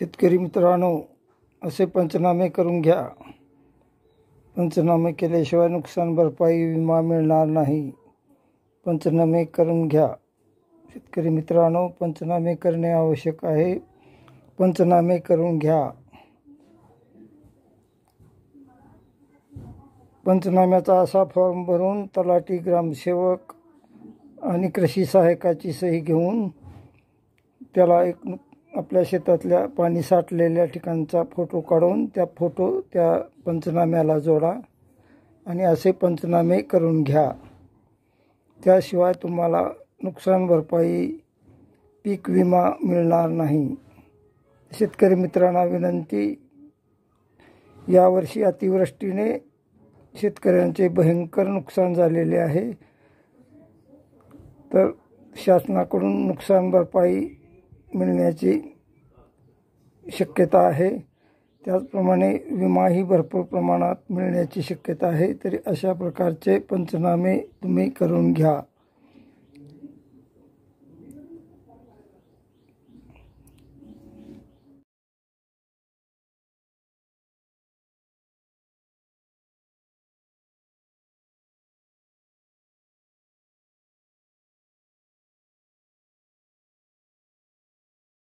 शेतकरी मित्रांनो, असे पंचनामे करून घ्या. पंचनामे केल्याशिवाय नुकसान भरपाई विमा मिळणार नाही. पंचनामे करून घ्या. शेतकरी मित्रांनो, पंचनामे करणे आवश्यक आहे. पंचनामे करून घ्या. पंचनाम्याचा असा फॉर्म भरून तलाठी, ग्रामसेवक आणि कृषी सहाय्यकाची सही घेऊन त्याला आपल्या शेतातल्या पाणी साठलेल्या ठिकाणचा फोटो काढून त्या पंचनाम्याला जोडा आणि असे पंचनामे करून घ्या. त्याशिवाय तुम्हाला नुकसान भरपाई, पीक विमा मिळणार नाही. शेतकरी मित्रांना विनंती, यावर्षी अतिवृष्टीने शेतकऱ्यांचे भयंकर नुकसान झालेले आहे. तर शासनाकडून नुकसान भरपाई मिळण्याची शक्यता आहे. त्याचप्रमाणे विमाही भरपूर प्रमाणात मिळण्याची शक्यता आहे. तरी अशा प्रकारचे पंचनामे तुम्ही करून घ्या.